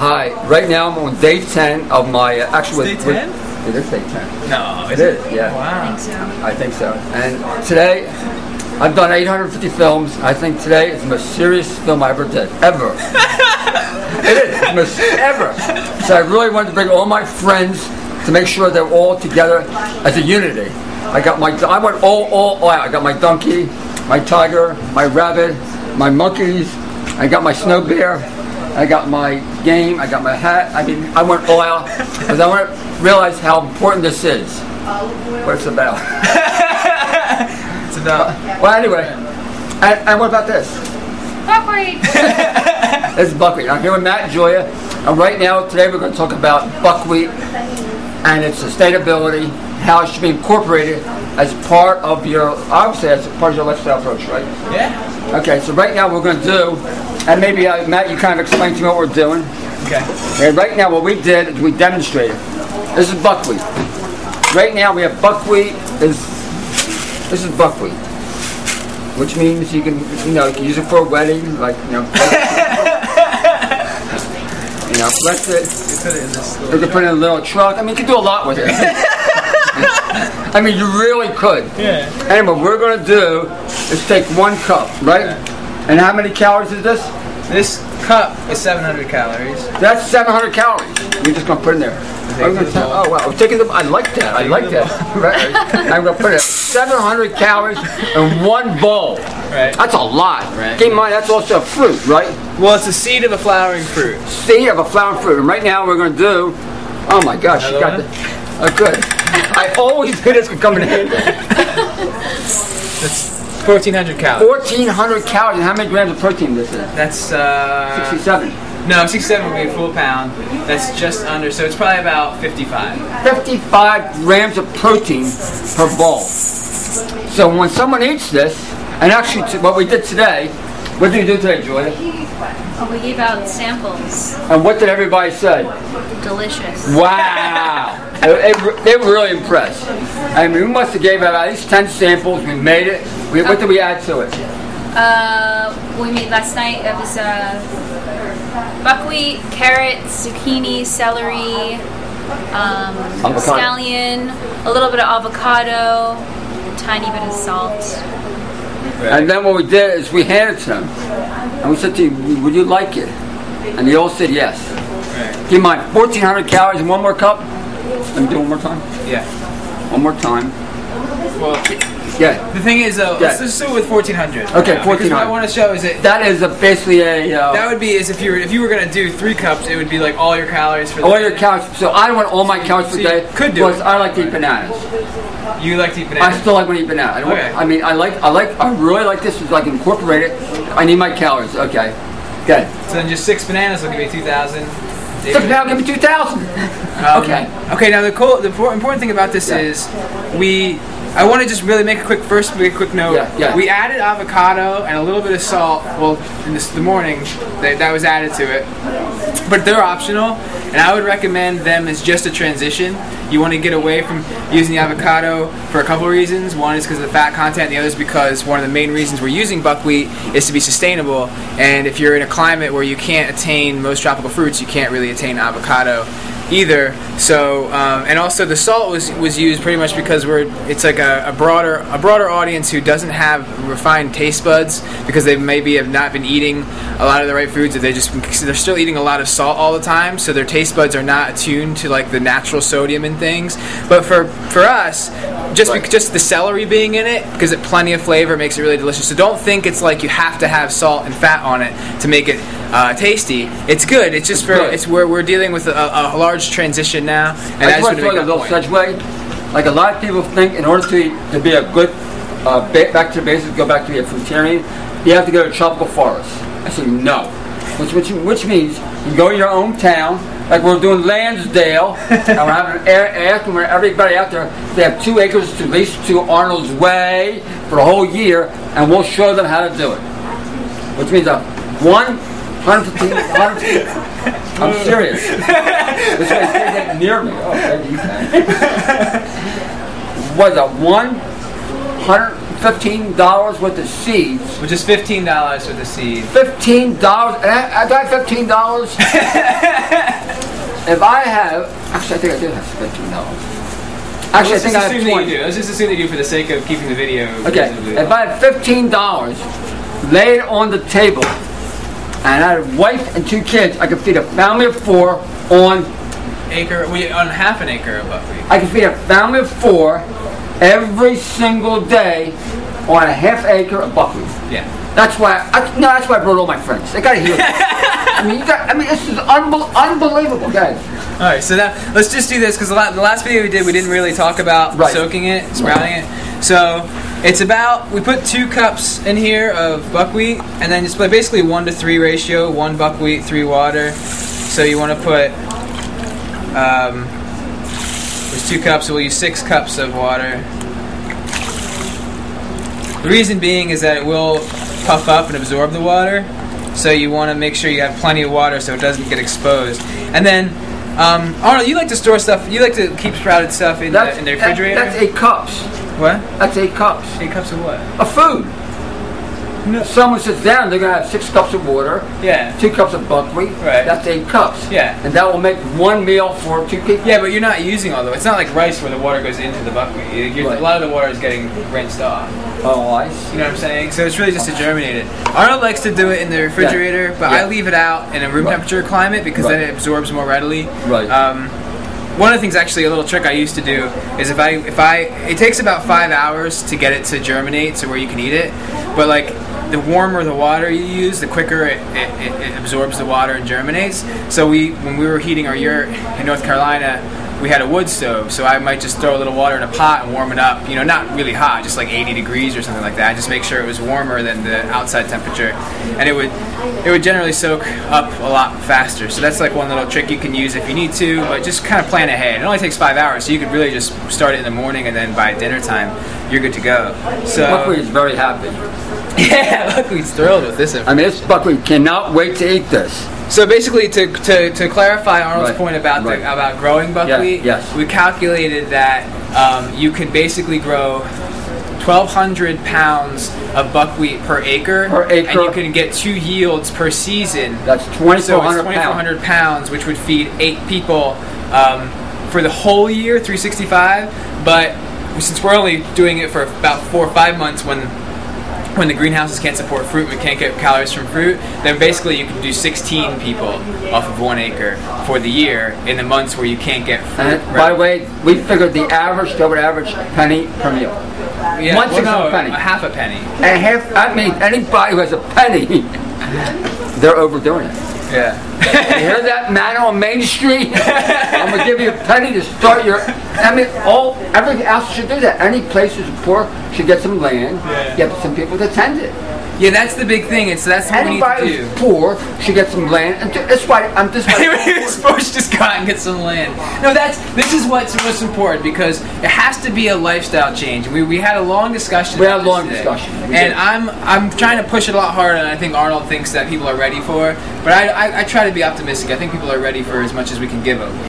Hi. Right now I'm on day 10 of my actually. Day 10? It is day 10. No, it is. Yeah. Wow. I think so. And today, I've done 850 films. I think today is the most serious film I ever did. Ever. It is. The most ever. So I really wanted to bring all my friends to make sure they're all together as a unity. I went all out. I got my donkey, my tiger, my rabbit, my monkeys. I got my snow bear. I got my game. I got my hat. I mean, I went all out because I want to realize how important this is. What it's about. It's about. Well, anyway. And what about this? Buckwheat. This is buckwheat. I'm here with Matt and Julia. And right now, today we're going to talk about buckwheat and its sustainability, how it should be incorporated as part of your, I would say, as part of your lifestyle approach, right? Yeah. Okay, so right now we're going to do, and maybe Matt, you kind of explain to me what we're doing. Okay. And right now what we did is we demonstrated. This is buckwheat. Right now we have buckwheat. This is buckwheat, which means you can use it for a wedding, like bless it. You can put it in a little truck. I mean, you can do a lot with it. I mean, you really could. Yeah. Anyway, what we're going to do is take 1 cup, right? Yeah. And how many calories is this? This cup is 700 calories. That's 700 calories. We're just going to put it in there. Oh, wow. We're taking I like that. I like that. Right. I'm going to put it 700 calories in 1 bowl. Right. That's a lot. Right. Keep in mind, that's also a fruit, right? Well, it's the seed of a flowering fruit. Seed of a flowering fruit. And right now we're going to do, oh my gosh, you got the, oh good. I always knew this would come in handy. That's 1,400 calories. 1,400 calories. And how many grams of protein this is? That's 67. No, 67 would be a full pound. That's just under, so it's probably about 55. 55 grams of protein per bowl. So when someone eats this, and actually what we did today, what did you do today, Julia? Oh, we gave out samples. And what did everybody say? Delicious. Wow! They were really impressed. I mean, we must have gave out at least 10 samples. We made it. What did we add to it? We made last night. It was buckwheat, carrots, zucchini, celery, scallion, a little bit of avocado, a tiny bit of salt. And then what we did is we handed it to them. And we said to you, would you like it? And they all said yes. Right. Keep in mind, 1,400 calories in 1 more cup. Let me do it one more time. Yeah. One more time. Well, yeah. the thing is, let's just do it with 1,400. Okay, 1,400. Because what I want to show is that is basically a. That would be as if you were going to do 3 cups. It would be like all your calories for the all day. your calories. So I want all my calories for the day. Could do it. I like to eat bananas. You like to eat bananas? I still like to eat bananas. Okay. I mean, I really like this. So I can incorporate it. I need my calories. Okay. Good. So then just 6 bananas will give you 2,000. 6 bananas will give me 2,000. Okay. Okay. Now the important thing about this is I want to just really make a quick note. Yeah. We added avocado and a little bit of salt. Well, in the morning, that was added to it. But they're optional, and I would recommend them as just a transition. You want to get away from using the avocado for a couple of reasons. One is because of the fat content, the other is because one of the main reasons we're using buckwheat is to be sustainable. And if you're in a climate where you can't attain most tropical fruits, you can't really attain avocado either. So and also the salt was used pretty much because it's like a broader audience who doesn't have refined taste buds because they maybe have not been eating a lot of the right foods, or they're still eating a lot of salt all the time, so their taste buds are not attuned to like the natural sodium in things. But for us, just the celery being in it gives it plenty of flavor, makes it really delicious. So don't think it's like you have to have salt and fat on it to make it tasty. It's good. It's just it's where we're dealing with a large transition now, and I just want to throw a little segue. Like a lot of people think, in order to be a good back to the basics, go back to be a fruitarian, you have to go to tropical forest. I say no, which means you go to your own town. Like we're doing Lansdale, and we're having asking everybody out there. They have 2 acres to lease to Arnold's Way for a whole year, and we'll show them how to do it. Which means 115. I'm serious. This guy's getting near me. Oh, maybe you can. Was it $115 worth of seeds? Which is $15 for the seed. $15? I got $15. if I have, actually I think I do have $15. Actually, I think I have 20. Let's just assume that you do for the sake of keeping the video. Okay, if I have $15 laid on the table, and I had a wife and 2 kids, I could feed a family of 4 on half an acre of buckwheat. I could feed a family of 4 every single day on a half acre of buckwheat. Yeah. That's why that's why I brought all my friends. They gotta hear this. I mean, this is unbelievable, guys. All right, so now let's just do this because the last video we didn't really talk about soaking it, sprouting it. So it's about, we put 2 cups in here of buckwheat, and then it's basically 1-to-3 ratio, 1 buckwheat, 3 water. So you want to put there's 2 cups, so we'll use 6 cups of water. The reason being is that it will puff up and absorb the water, so you want to make sure you have plenty of water so it doesn't get exposed. And then, Arnold, you like to store stuff, you like to keep sprouted stuff in the refrigerator? That's 8 cups. What? That's 8 cups. 8 cups of what? Of food. No. Someone sits down, they're going to have 6 cups of water, 2 cups of buckwheat, that's 8 cups. Yeah. And that will make 1 meal for 2 people. Yeah, but you're not using all the, it's not like rice where the water goes into the buckwheat. A lot of the water is getting rinsed off. Oh, I see. You know what I'm saying? So it's really just to germinate it. Arnold likes to do it in the refrigerator, but I leave it out in a room temperature climate because then it absorbs more readily. One of the things, actually, a little trick I used to do is it takes about 5 hours to get it to germinate, so where you can eat it. But like, the warmer the water you use, the quicker it absorbs the water and germinates. So when we were heating our yurt in North Carolina, we had a wood stove, so I might just throw a little water in a pot and warm it up. You know, not really hot, just like 80 degrees or something like that. Just make sure it was warmer than the outside temperature, and it would generally soak up a lot faster. So that's like one little trick you can use if you need to, but just kind of plan ahead. It only takes 5 hours, so you could really just start it in the morning, and then by dinner time, you're good to go. So Buckwheat is very happy. Yeah, Buckwheat's thrilled with this. I mean, this Buckwheat cannot wait to eat this. So basically, to clarify Arnold's point about about growing buckwheat, we calculated that you can basically grow 1,200 pounds of buckwheat per acre, and you can get 2 yields per season. That's 2,400 pounds, which would feed 8 people for the whole year, 365. But since we're only doing it for about 4 or 5 months, when the greenhouses can't support fruit, we can't get calories from fruit, then basically you can do 16 people off of 1 acre for the year in the months where you can't get fruit. And by the way, we figured the average penny per meal. Yeah, penny. A half a penny. I mean, anybody who has a penny, they're overdoing it. Yeah. You hear that, man on Main Street? I'm going to give you a penny to start your... I mean, everything else should do that. Any place who's poor should get some land, get some people to tend it. Yeah, that's the big thing. That's what we need to do. Anybody who's poor should get some land. And that's why I'm just... Anybody who's poor should just go out and get some land. No, this is what's most important, because it has to be a lifestyle change. We had a long discussion. We had a long discussion. And I'm trying to push it a lot harder than I think Arnold thinks that people are ready for. But I try to be optimistic. I think people are ready for as much as we can give them.